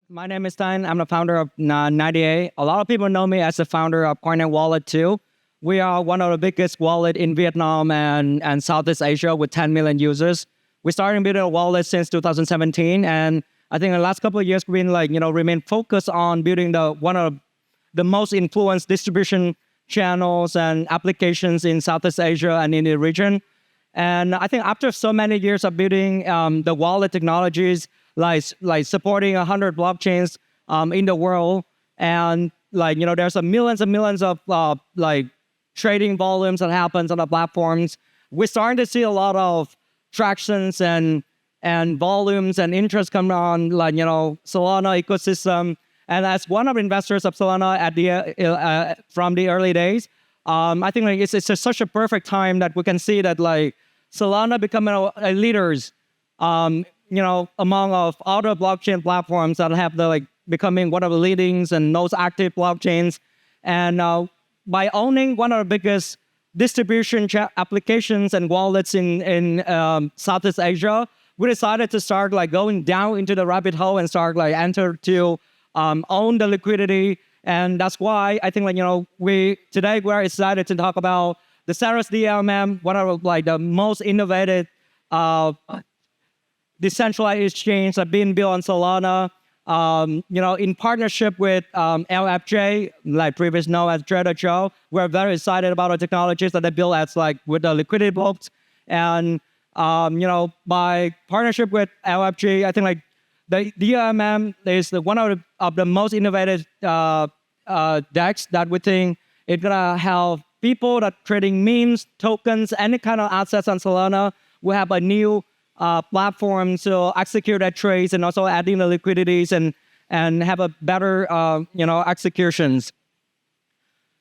My name is Thanh. I'm the founder of 98. A lot of people know me as the founder of Coin Wallet too. We are one of the biggest wallet in Vietnam and Southeast Asia with 10 million users. We started building a wallet since 2017, and I think in the last couple of years we've been remain focused on building one of the most influenced distribution channels and applications in Southeast Asia and in the region. And I think after so many years of building the wallet technologies, like supporting 100 blockchains in the world, and there's millions and millions of trading volumes that happens on the platforms. We're starting to see a lot of tractions and volumes and interest come on, Solana ecosystem. And as one of the investors of Solana at the from the early days, I think it's just such a perfect time that we can see that Solana becoming a leaders, among of other blockchain platforms that have becoming one of the leadings and most active blockchains. And by owning one of the biggest distribution applications and wallets in Southeast Asia, we decided to start going down into the rabbit hole and start enter to own the liquidity. And that's why I think today we're excited to talk about the Saros DLMM, one of the most innovative decentralized exchange that been built on Solana, in partnership with LFJ, previous known as Trader Joe. We're very excited about the technologies that they built as with the liquidity blocks. And, by partnership with LFG, I think the DLMM is one of the most innovative DEX that we think it's gonna help people that trading memes, tokens, any kind of assets on Solana. We have a new platform to execute that trades and also adding the liquidities and have a better executions.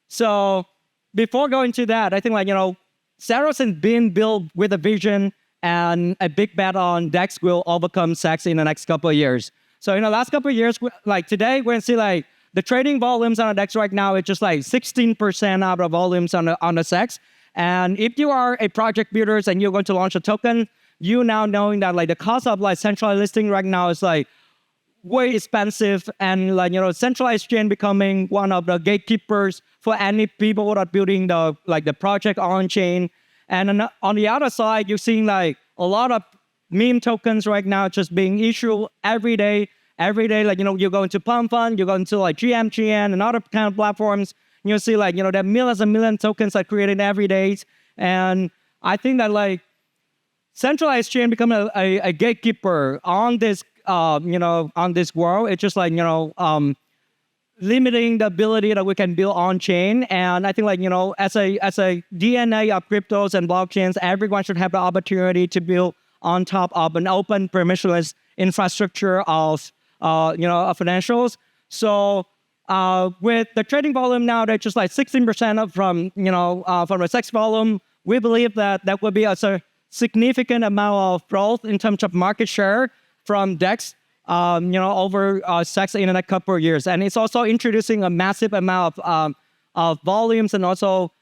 So before going to that, I think Saros has been built with a vision and a big bet on DEX will overcome SEX in the next couple of years. So in the last couple of years, today we're gonna see the trading volumes on the DEX right now is just 16% of the volumes on the SEX. And if you are a project builder and you're going to launch a token, you now knowing that the cost of centralized listing right now is way expensive, and centralized chain becoming one of the gatekeepers for any people that are building the project on chain. And on the other side, you're seeing a lot of meme tokens right now just being issued every day. You go into Pump Fund, you go into GMGN and other kind of platforms. You see there are millions and millions of tokens that are created every day. And I think that centralized chain becoming a gatekeeper on this on this world. It's just limiting the ability that we can build on chain. And I think as a DNA of cryptos and blockchains, everyone should have the opportunity to build on top of an open permissionless infrastructure of financials. So with the trading volume now, they're just 16% from the SEX volume. We believe that would be a significant amount of growth in terms of market share from DEX, over SEX in the next couple of years. And it's also introducing a massive amount of volumes and also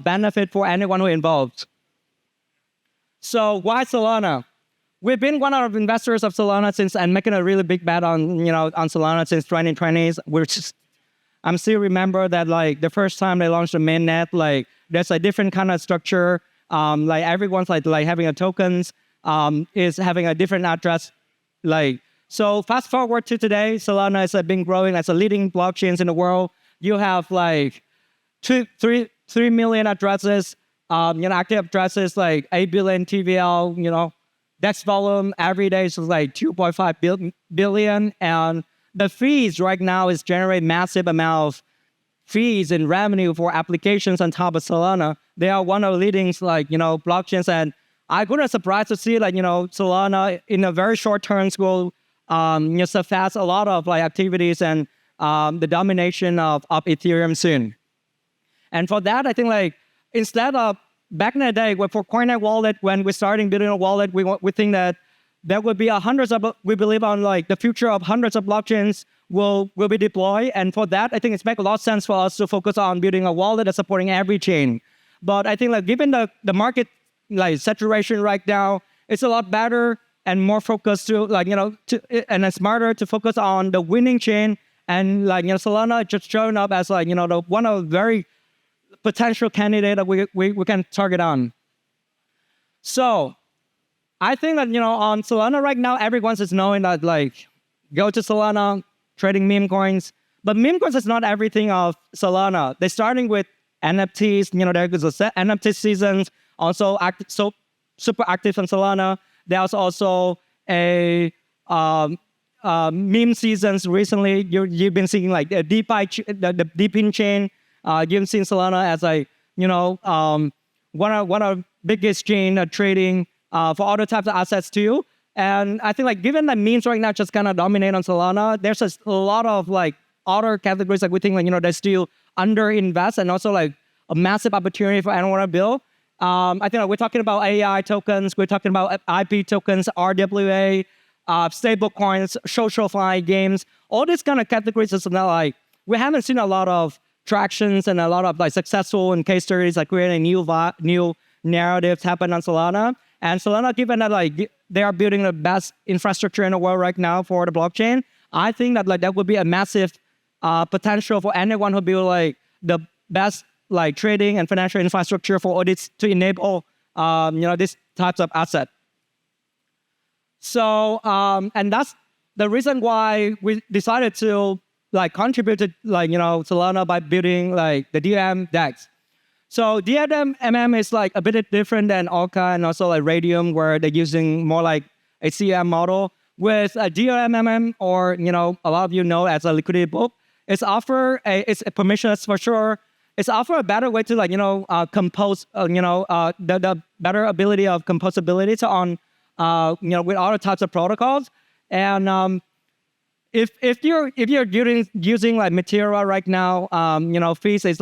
benefit for anyone who involved. So why Solana? We've been one of the investors of Solana since and making a really big bet on Solana since 2020s. I'm still remember that the first time they launched the mainnet, there's a different kind of structure. Everyone's having a tokens is having a different address. So fast forward to today, Solana has been growing as a leading blockchains in the world. You have 3 million addresses, active addresses 8 billion TVL, DEX volume every day is 2.5 billion, and the fees right now is generate massive amount of fees and revenue for applications on top of Solana. They are one of the leading blockchains, and I'm gonna surprised to see Solana in a very short term will surpass a lot of activities and the domination of Ethereum soon. And for that, I think instead of back in the day, for Coin Wallet, when we're starting building a wallet, we think that there will be we believe on the future of hundreds of blockchains will be deployed. And for that, I think it's make a lot of sense for us to focus on building a wallet that's supporting every chain. But I think given the market saturation right now, it's a lot better and more focused to and it's smarter to focus on the winning chain. And Solana just showing up as the one of very potential candidate that we can target on. So I think that on Solana right now, everyone's just knowing that go to Solana, trading meme coins. But meme coins is not everything of Solana. They're starting with NFTs. There's a NFT seasons, also super active on Solana. There's also a meme seasons recently. You've been seeing the DeFi, the DePIN chain. You've seen Solana as one of biggest chain trading for other types of assets too. And I think given that memes right now just kind of dominate on Solana, there's a lot of other categories we think they still underinvest, and also a massive opportunity for anyone to build. I think we're talking about AI tokens, we're talking about IP tokens, RWA, stable coins, social fi games. All these kind of categories is not we haven't seen a lot of tractions and a lot of successful and case stories creating new narratives happen on Solana. And Solana, given that they are building the best infrastructure in the world right now for the blockchain, I think that that would be a massive potential for anyone who build the best trading and financial infrastructure for audits to enable these types of asset. So and that's the reason why we decided to contribute to Solana by building the DLMM DEX. So DLMM is a bit different than Orca and also Radium, where they're using more a CM model. With a DLMM, or a lot of as a liquidity book, it's a permissionless for sure. It's offer a better way to compose the better ability of composability on with other types of protocols. And if you're using Material right now, fees is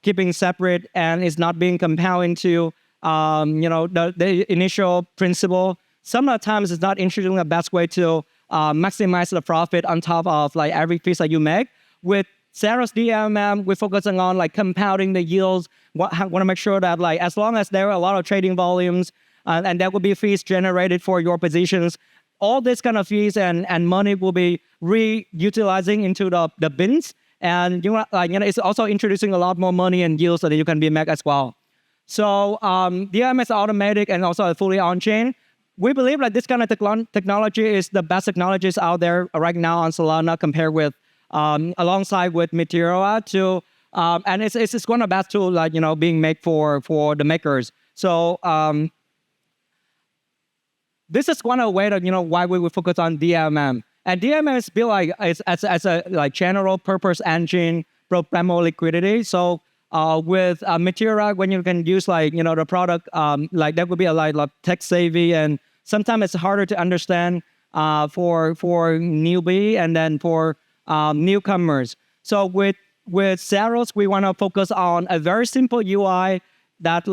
keeping separate and is not being compiled into the initial principle. Some of the times it's not introducing the best way to maximize the profit on top of every piece that you make. With Saros DLMM, we're focusing on compounding the yields. Want to make sure that as long as there are a lot of trading volumes and there will be fees generated for your positions, all this kind of fees and money will be reutilizing into the bins. And it's also introducing a lot more money and yields so that you can be made as well. So DLMM is automatic and also fully on-chain. We believe this kind of technology is the best technologies out there right now on Solana compared with alongside with Material and it's one of the best tools being made for the makers. So this is one of the way that why we would focus on DLMM. And DLMM is built as a general purpose engine programmable liquidity. So with Material, when you can use the product that would be a tech savvy, and sometimes it's harder to understand for newbie and then for newcomers. So with Saros, we want to focus on a very simple UI that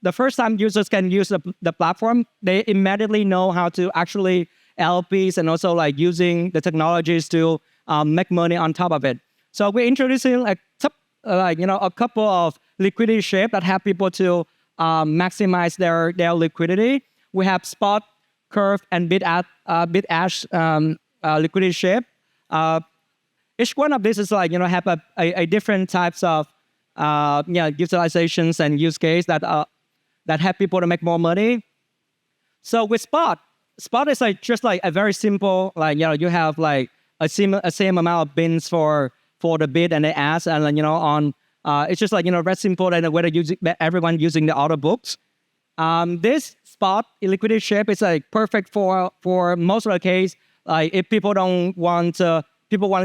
the first time users can use the platform, they immediately know how to actually LPs and also using the technologies to make money on top of it. So we're introducing a couple of liquidity shapes that help people to maximize their liquidity. We have spot, curve, and bid-ask liquidity shape. Each one of these is have a different types of utilizations and use case that help people to make more money. So with spot is just a very simple you have a same amount of bins for the bid and the ask, and on it's just very simple and whether everyone using the auto books. This spot liquidity shape is perfect for most of the case. If people want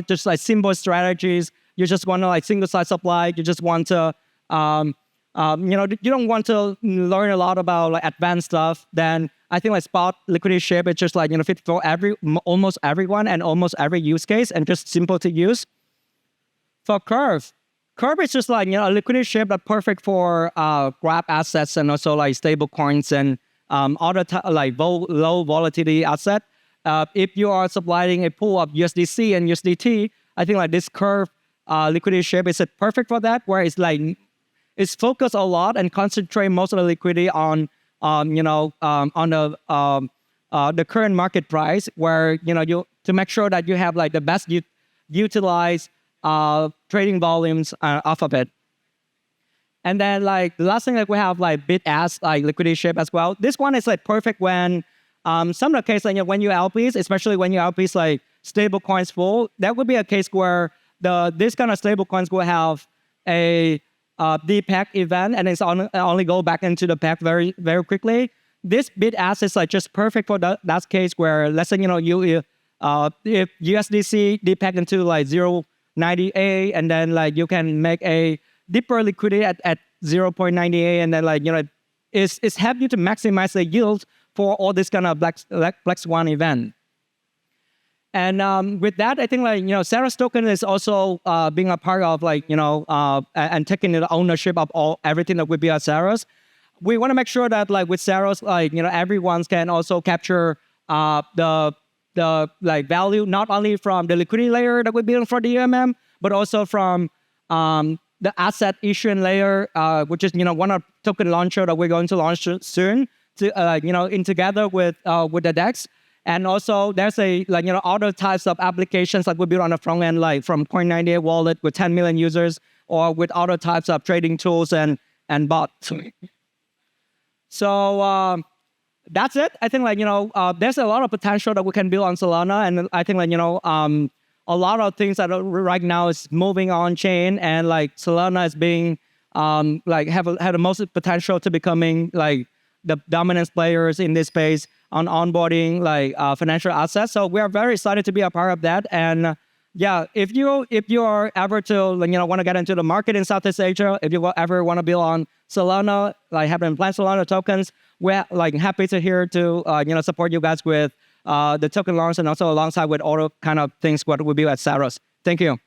just simple strategies, you just want to single side supply, you just want to you don't want to learn a lot about advanced stuff, then I think spot liquidity shape is just fit for almost everyone and almost every use case, and just simple to use. For curve is just a liquidity shape that's perfect for grab assets and also stable coins and other low volatility asset. If you are supplying a pool of USDC and USDT, I think this curve liquidity shape is perfect for that, where it's focused a lot and concentrate most of the liquidity on the the current market price, where you to make sure that you have like the best utilized trading volumes off of it. And then like the last thing, like we have like bid ask like liquidity ship as well. This one is like perfect when some of the case like when you LPs, especially when you LPs like stable coins full, that would be a case where this kind of stable coins will have a depack event, and it's only go back into the pack very very quickly. This bid ask is like just perfect for that case where, let's say if USDC depack into like 0.90A, and then like you can make a deeper liquidity at 0.90A, and then like it's help you to maximize the yield for all this kind of black swan event. And with that, I think like Saros token is also being a part of like and taking the ownership of everything that we build at Saros. We want to make sure that like with Saros, like everyone can also capture the like value not only from the liquidity layer that we build for the DLMM, but also from the asset issuing layer, which is one of token launcher that we're going to launch soon to in together with the DEX. And also there's other types of applications like we build on the front end, like from Coin98 wallet with 10 million users, or with other types of trading tools and bots. So that's it. I think there's a lot of potential that we can build on Solana, and I think a lot of things that right now is moving on chain, and like Solana is being had the most potential to becoming like the dominant players in this space on onboarding like financial assets. So we are very excited to be a part of that. And yeah, if you are ever to want to get into the market in Southeast Asia, if you ever want to build on Solana, like have implant Solana tokens, we're like happy to support you guys with the token launch, and also alongside with all kind of things what we build at Saros. Thank you.